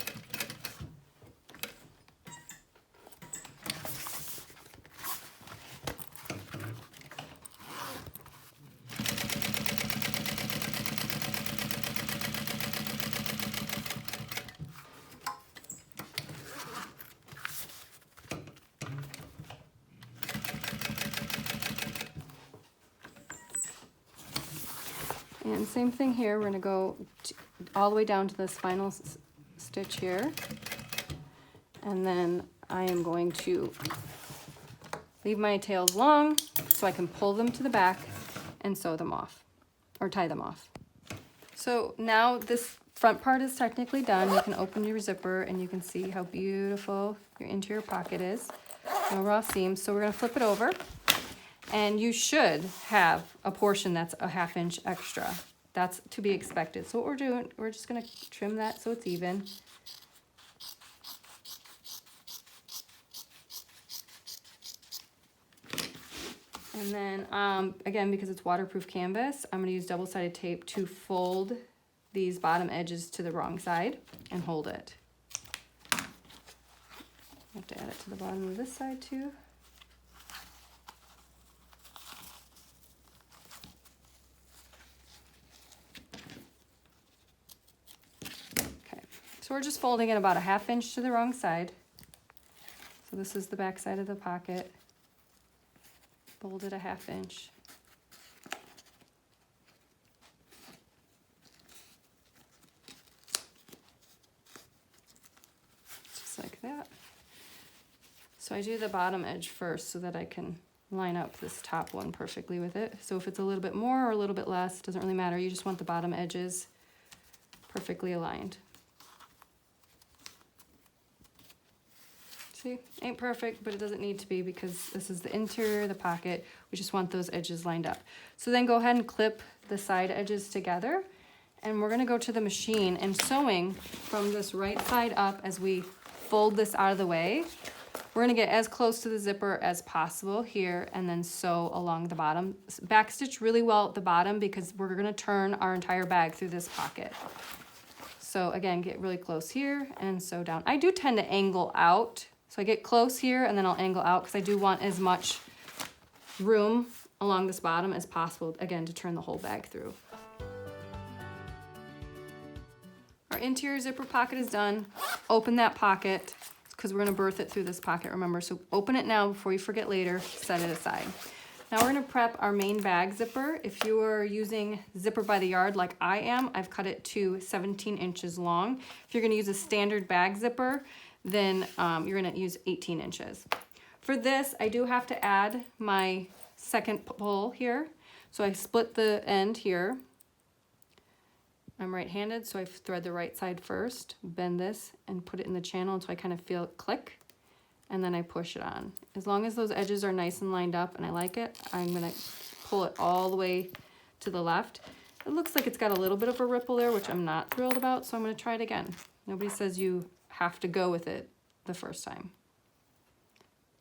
And same thing here, we're gonna go all the way down to this final stitch here. And then I am going to leave my tails long so I can pull them to the back and sew them off, or tie them off. So now this front part is technically done. You can open your zipper and you can see how beautiful your interior pocket is. No raw seams. So we're gonna flip it over. And you should have a portion that's a 1/2 inch extra. That's to be expected. So what we're doing, we're just gonna trim that so it's even. And then, again, because it's waterproof canvas, I'm gonna use double-sided tape to fold these bottom edges to the wrong side and hold it. I have to add it to the bottom of this side too. So we're just folding it about a 1/2 inch to the wrong side. So this is the back side of the pocket. Fold it a 1/2 inch. Just like that. So I do the bottom edge first so that I can line up this top one perfectly with it. So if it's a little bit more or a little bit less, doesn't really matter. You just want the bottom edges perfectly aligned. See, ain't perfect, but it doesn't need to be because this is the interior of the pocket. We just want those edges lined up. So then go ahead and clip the side edges together, and we're gonna go to the machine and sewing from this right side up as we fold this out of the way. We're gonna get as close to the zipper as possible here and then sew along the bottom. Backstitch really well at the bottom because we're gonna turn our entire bag through this pocket. So again, get really close here and sew down. I do tend to angle out. So I get close here and then I'll angle out because I do want as much room along this bottom as possible, again, to turn the whole bag through. Our interior zipper pocket is done. Open that pocket because we're gonna berth it through this pocket, remember. So open it now before you forget later, set it aside. Now we're gonna prep our main bag zipper. If you are using zipper by the yard like I am, I've cut it to 17 inches long. If you're gonna use a standard bag zipper, then you're gonna use 18 inches. For this, I do have to add my second pull here. So I split the end here. I'm right-handed, so I thread the right side first, bend this, and put it in the channel until I kind of feel it click, and then I push it on. As long as those edges are nice and lined up and I like it, I'm gonna pull it all the way to the left. It looks like it's got a little bit of a ripple there, which I'm not thrilled about, so I'm gonna try it again. Nobody says you have to go with it the first time.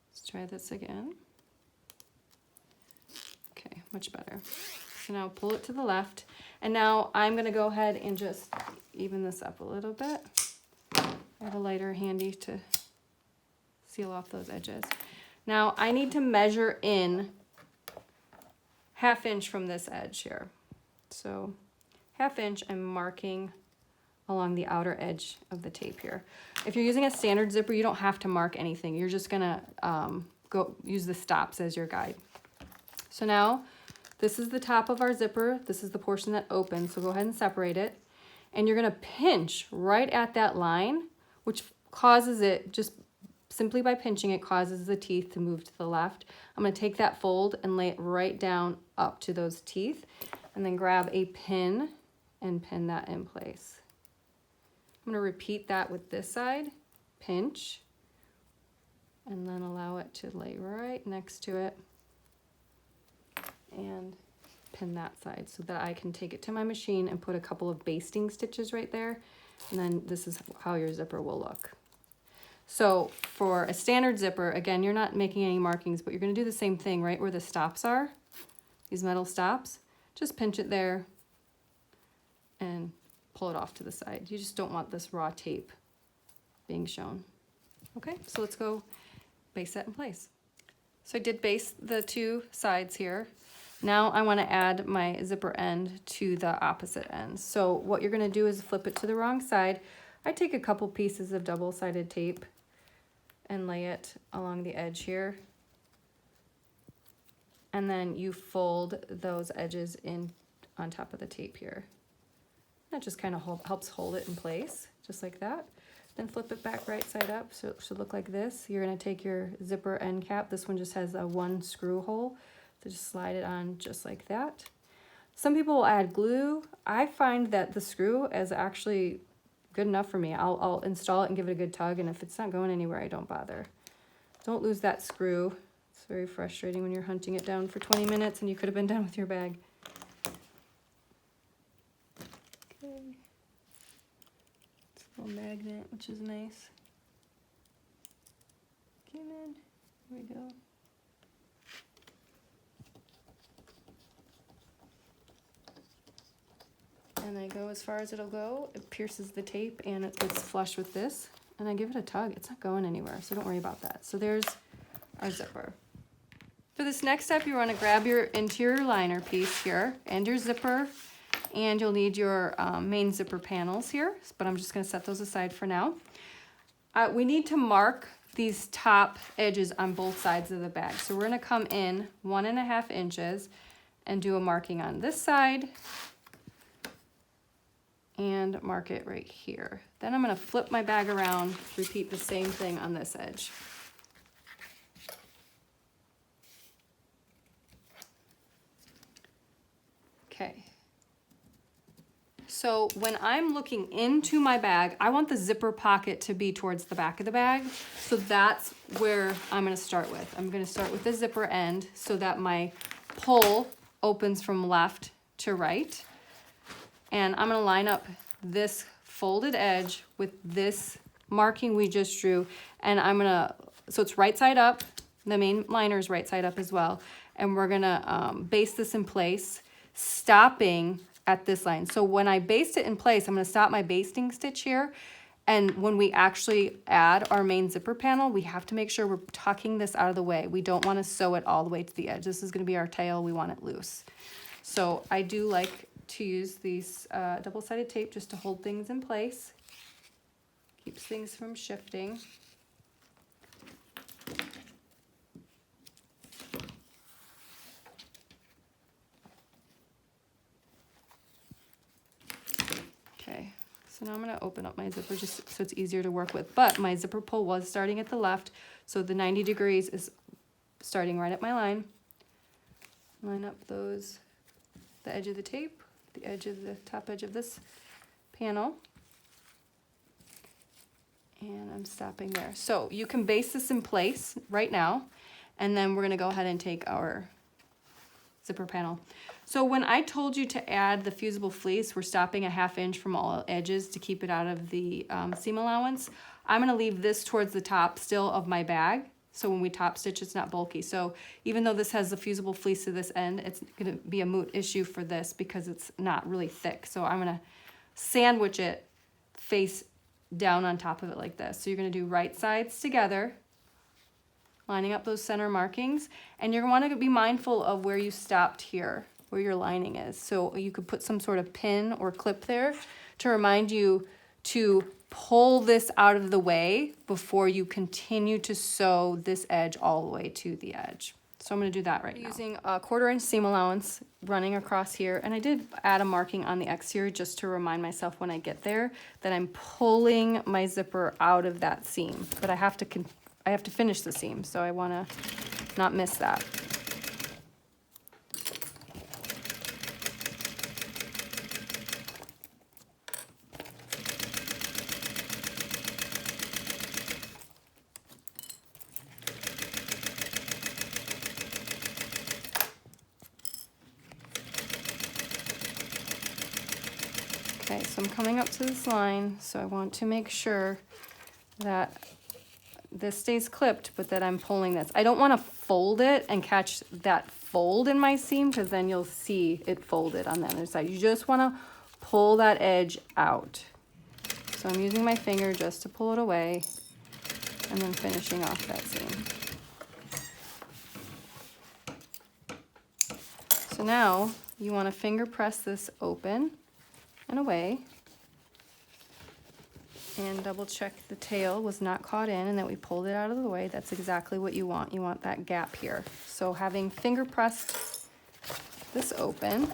Let's try this again. Okay, much better. So now pull it to the left. And now I'm gonna go ahead and just even this up a little bit. I have a lighter handy to seal off those edges. Now I need to measure in 1/2 inch from this edge here. So 1/2 inch, I'm marking along the outer edge of the tape here. If you're using a standard zipper, you don't have to mark anything. You're just gonna go use the stops as your guide. So now this is the top of our zipper. This is the portion that opens, so go ahead and separate it. And you're gonna pinch right at that line, which causes it, just simply by pinching it, causes the teeth to move to the left. I'm gonna take that fold and lay it right down up to those teeth, and then grab a pin and pin that in place. I'm gonna repeat that with this side, pinch, and then allow it to lay right next to it and pin that side so that I can take it to my machine and put a couple of basting stitches right there. And then this is how your zipper will look. So for a standard zipper, again, you're not making any markings, but you're gonna do the same thing right where the stops are, these metal stops. Just pinch it there and pull it off to the side. You just don't want this raw tape being shown. Okay, so let's go base that in place. So I did base the two sides here. Now I want to add my zipper end to the opposite end. So what you're going to do is flip it to the wrong side. I take a couple pieces of double-sided tape and lay it along the edge here. And then you fold those edges in on top of the tape here. That just kind of helps hold it in place, just like that. Then flip it back right side up, so it should look like this. You're gonna take your zipper end cap. This one just has a one screw hole, so just slide it on just like that. Some people will add glue. I find that the screw is actually good enough for me. I'll install it and give it a good tug, and if it's not going anywhere, I don't bother. Don't lose that screw. It's very frustrating when you're hunting it down for 20 minutes and you could have been done with your bag. Okay. It's a little magnet, which is nice. Okay, man. Here we go. And I go as far as it'll go. It pierces the tape and it's flush with this. And I give it a tug. It's not going anywhere, so don't worry about that. So there's our zipper. For this next step, you want to grab your interior liner piece here and your zipper, and you'll need your main zipper panels here, but I'm just going to set those aside for now. We need to mark these top edges on both sides of the bag. So we're going to come in 1.5 inches and do a marking on this side and mark it right here. Then I'm going to flip my bag around, repeat the same thing on this edge. Okay. So when I'm looking into my bag, I want the zipper pocket to be towards the back of the bag. So that's where I'm going to start with. I'm going to start with the zipper end so that my pull opens from left to right. And I'm going to line up this folded edge with this marking we just drew. And I'm going to, so it's right side up. The main liner is right side up as well. And we're going to base this in place, stopping at this line. So when I baste it in place, I'm going to stop my basting stitch here. And when we actually add our main zipper panel, we have to make sure we're tucking this out of the way. We don't want to sew it all the way to the edge. This is going to be our tail. We want it loose. So I do like to use these double-sided tape just to hold things in place. Keeps things from shifting. Okay, so now I'm going to open up my zipper just so it's easier to work with. But my zipper pull was starting at the left, so the 90 degrees is starting right at my line. Line up those, the edge of the tape, the edge of the top edge of this panel. And I'm stopping there. So you can base this in place right now, and then we're going to go ahead and take our zipper panel. So when I told you to add the fusible fleece, we're stopping a 1/2 inch from all edges to keep it out of the seam allowance. I'm going to leave this towards the top still of my bag, so when we top stitch, it's not bulky. So even though this has the fusible fleece to this end, it's going to be a moot issue for this because it's not really thick. So I'm going to sandwich it face down on top of it like this. So you're going to do right sides together, lining up those center markings, and you're going to want to be mindful of where you stopped here, where your lining is. So you could put some sort of pin or clip there to remind you to pull this out of the way before you continue to sew this edge all the way to the edge. So I'm going to do that right now. Using a 1/4 inch seam allowance running across here, and I did add a marking on the exterior just to remind myself when I get there that I'm pulling my zipper out of that seam, but I have to finish the seam, so I want to not miss that. Okay, so I'm coming up to this line, so I want to make sure that this stays clipped, but that I'm pulling this. I don't want to fold it and catch that fold in my seam, because then you'll see it folded on the other side. You just want to pull that edge out. So I'm using my finger just to pull it away, and then finishing off that seam. So now you want to finger press this open and away, and double check the tail was not caught in and that we pulled it out of the way. That's exactly what you want. You want that gap here. So having finger pressed this open,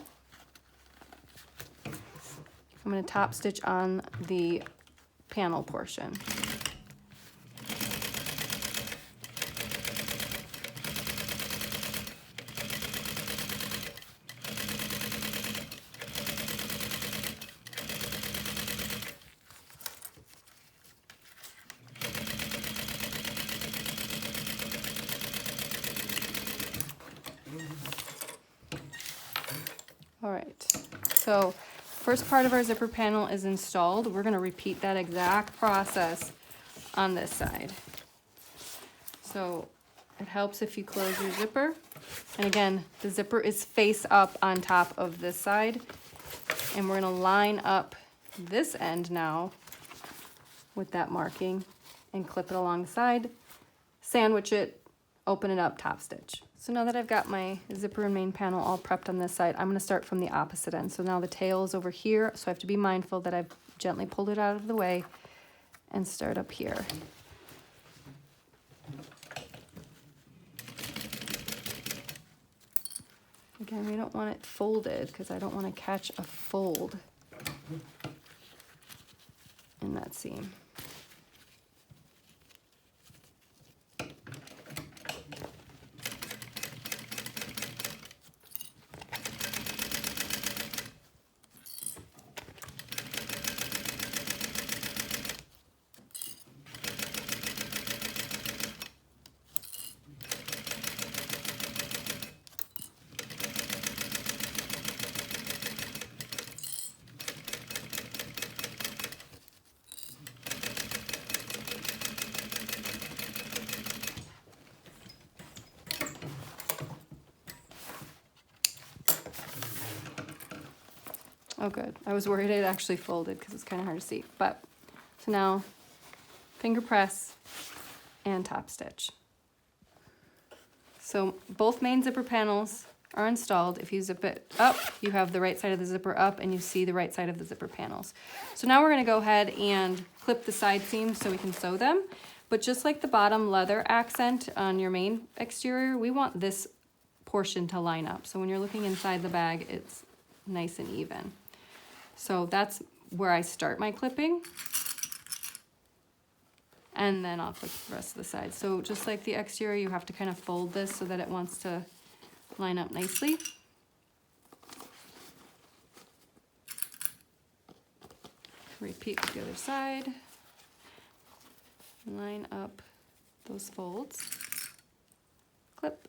I'm going to top stitch on the panel portion. All right, so first part of our zipper panel is installed. We're going to repeat that exact process on this side. So it helps if you close your zipper. And again, the zipper is face up on top of this side. And we're going to line up this end now with that marking and clip it along the side, sandwich it, open it up, top stitch. So now that I've got my zipper and main panel all prepped on this side, I'm going to start from the opposite end. So now the tail is over here, so I have to be mindful that I've gently pulled it out of the way and start up here. Again, we don't want it folded because I don't want to catch a fold in that seam. Oh good, I was worried it actually folded because it's kind of hard to see. But, so now, finger press and top stitch. So both main zipper panels are installed. If you zip it up, you have the right side of the zipper up and you see the right side of the zipper panels. So now we're gonna go ahead and clip the side seams so we can sew them. But just like the bottom leather accent on your main exterior, we want this portion to line up. So when you're looking inside the bag, it's nice and even. So that's where I start my clipping. And then I'll clip the rest of the side. So just like the exterior, you have to kind of fold this so that it wants to line up nicely. Repeat with the other side. Line up those folds. Clip.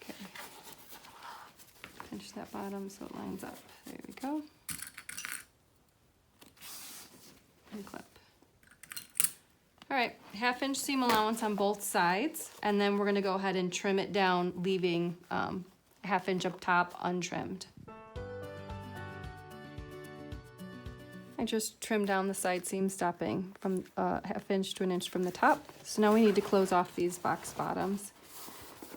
Okay. Pinch that bottom so it lines up. There we go. And clip. All right, 1/2 inch seam allowance on both sides, and then we're gonna go ahead and trim it down, leaving 1/2 inch up top untrimmed. I just trimmed down the side seam, stopping from 1/2 inch to 1 inch from the top. So now we need to close off these box bottoms.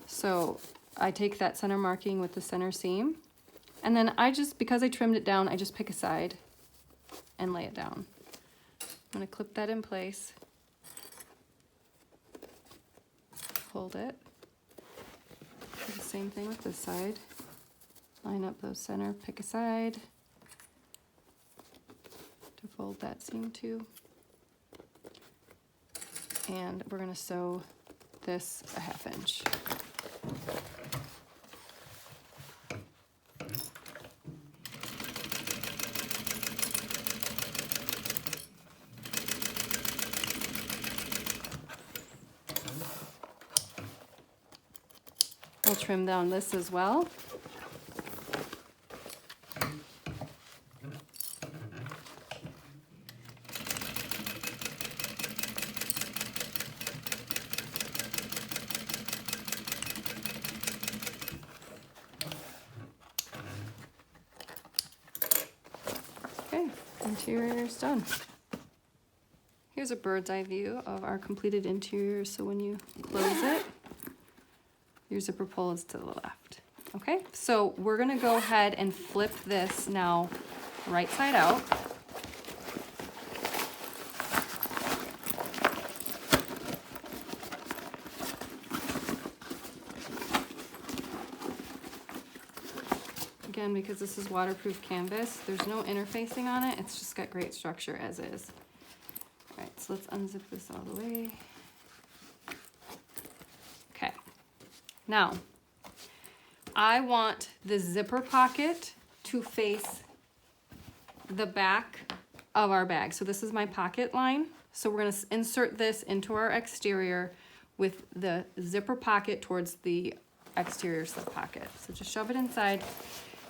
So I take that center marking with the center seam, and then because I trimmed it down, I just pick a side and lay it down. I'm gonna clip that in place. fold it. Do the same thing with this side. Line up those center, pick a side to fold that seam to. And we're gonna sew this a 1/2 inch. We'll trim down this as well. Okay, interior is done. Here's a bird's eye view of our completed interior, so when you close it, your zipper pull is to the left. Okay, so we're gonna go ahead and flip this now right side out. Again, because this is waterproof canvas, there's no interfacing on it. It's just got great structure as is. All right, so let's unzip this all the way. Okay, now I want the zipper pocket to face the back of our bag. So this is my pocket line. So we're gonna insert this into our exterior with the zipper pocket towards the exterior slip pocket. So just shove it inside.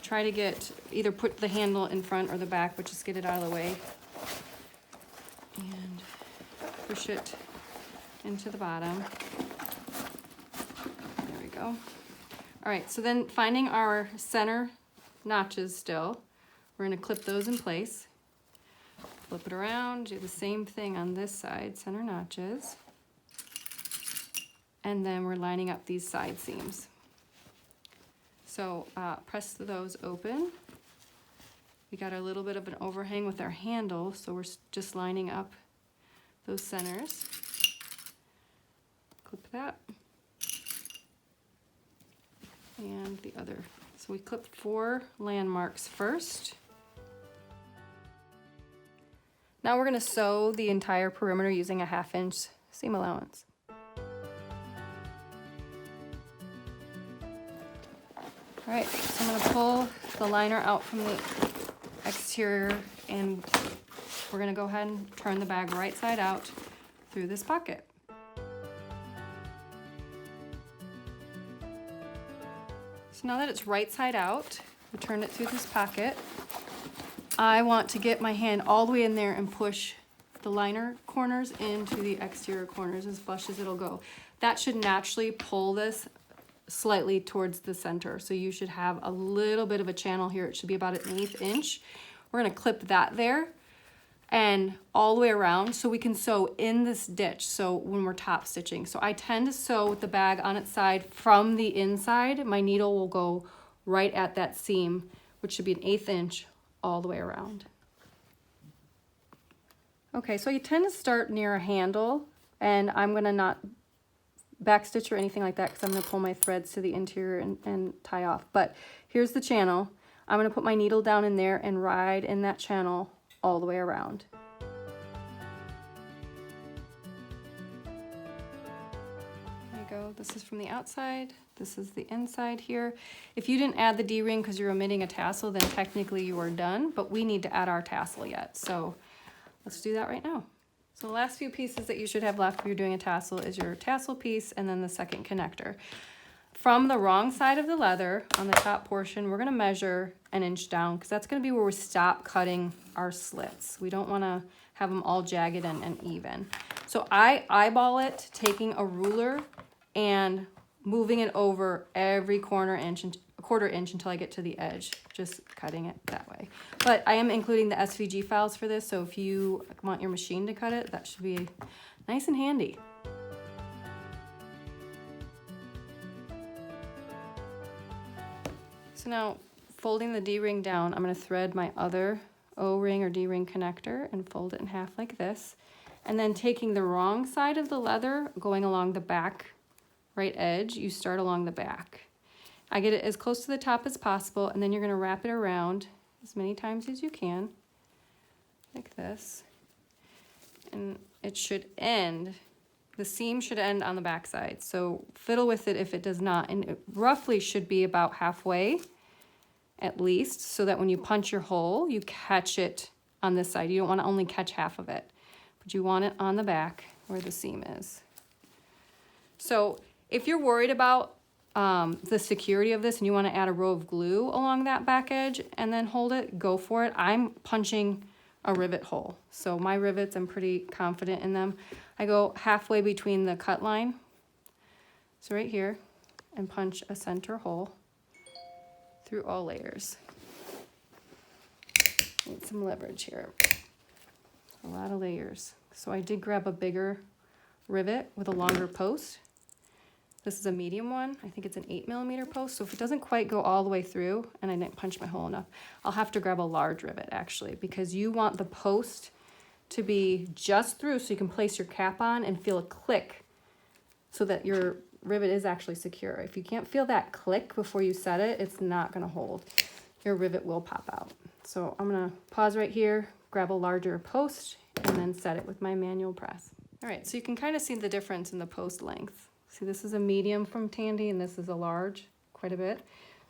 Try to get, either put the handle in front or the back, but just get it out of the way. And push it into the bottom. There we go. All right, so then finding our center notches still, we're gonna clip those in place. Flip it around, do the same thing on this side, center notches. And then we're lining up these side seams. So press those open. We got a little bit of an overhang with our handle, so we're just lining up those centers. Clip that. And the other. So we clipped 4 landmarks first. Now we're gonna sew the entire perimeter using a 1/2 inch seam allowance. All right, so I'm gonna pull the liner out from the exterior, and we're gonna go ahead and turn the bag right side out through this pocket. So now that it's right side out, we turn it through this pocket. I want to get my hand all the way in there and push the liner corners into the exterior corners as flush as it'll go. That should naturally pull this slightly towards the center. So you should have a little bit of a channel here. It should be about 1/8 inch. We're gonna clip that there and all the way around so we can sew in this ditch. So when we're top stitching. So I tend to sew with the bag on its side from the inside. My needle will go right at that seam, which should be 1/8 inch all the way around. Okay, so you tend to start near a handle, and I'm gonna not backstitch or anything like that because I'm gonna pull my threads to the interior and tie off. But here's the channel. I'm gonna put my needle down in there and ride in that channel all the way around. There you go. This is from the outside. This is the inside here. If you didn't add the D-ring because you're omitting a tassel, then technically you are done, but we need to add our tassel yet. So let's do that right now. So the last few pieces that you should have left if you're doing a tassel is your tassel piece and then the second connector. From the wrong side of the leather on the top portion, we're gonna measure 1 inch down because that's gonna be where we stop cutting our slits. We don't wanna have them all jagged and even. So I eyeball it, taking a ruler and moving it over every quarter inch until I get to the edge, just cutting it that way. But I am including the SVG files for this, so if you want your machine to cut it, that should be nice and handy. So now, folding the D-ring down, I'm gonna thread my other O-ring or D-ring connector and fold it in half like this. And then taking the wrong side of the leather, going along the back right edge, you start along the back. I get it as close to the top as possible, and then you're gonna wrap it around as many times as you can, like this. And it should end, the seam should end on the back side. So fiddle with it if it does not, and it roughly should be about halfway at least, so that when you punch your hole, you catch it on this side. You don't wanna only catch half of it, but you want it on the back where the seam is. So if you're worried about the security of this and you want to add a row of glue along that back edge and then hold it, go for it. I'm punching a rivet hole. So my rivets, I'm pretty confident in them. I go halfway between the cut line, so right here, and punch a center hole through all layers. Need some leverage here. A lot of layers. So I did grab a bigger rivet with a longer post. This is a medium one. I think it's an 8mm post. So if it doesn't quite go all the way through and I didn't punch my hole enough, I'll have to grab a large rivet actually, because you want the post to be just through so you can place your cap on and feel a click so that your rivet is actually secure. If you can't feel that click before you set it, it's not gonna hold. Your rivet will pop out. So I'm gonna pause right here, grab a larger post, and then set it with my manual press. All right, so you can kind of see the difference in the post length. See, this is a medium from Tandy and this is a large, quite a bit.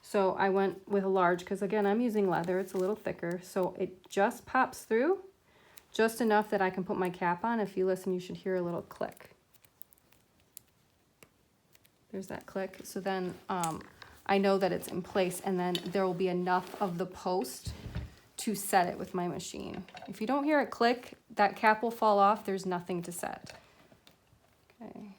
So I went with a large because again, I'm using leather, it's a little thicker. So it just pops through just enough that I can put my cap on. If you listen, you should hear a little click. There's that click. So then I know that it's in place, and then there will be enough of the post to set it with my machine. If you don't hear it click, that cap will fall off. There's nothing to set. Okay.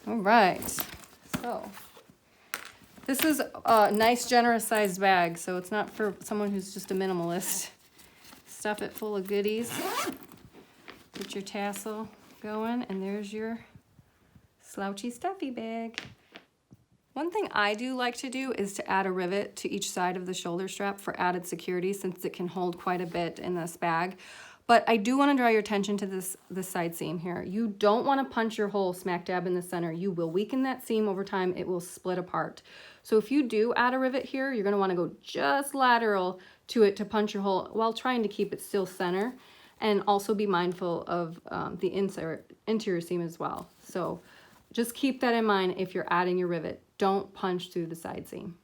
All right, so this is a nice generous sized bag, so it's not for someone who's just a minimalist. Stuff it full of goodies. Get your tassel going, and there's your slouchy stuffy bag. One thing I do like to do is to add a rivet to each side of the shoulder strap for added security, since it can hold quite a bit in this bag. But I do want to draw your attention to this side seam here. You don't want to punch your hole smack dab in the center. You will weaken that seam over time. It will split apart. So if you do add a rivet here, you're going to want to go just lateral to it to punch your hole while trying to keep it still center, and also be mindful of the interior seam as well. So just keep that in mind if you're adding your rivet. Don't punch through the side seam.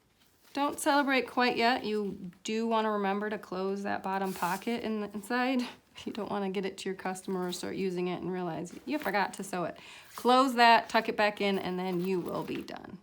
Don't celebrate quite yet. You do want to remember to close that bottom pocket in the inside. You don't want to get it to your customer or start using it and realize you forgot to sew it. Close that, tuck it back in, and then you will be done.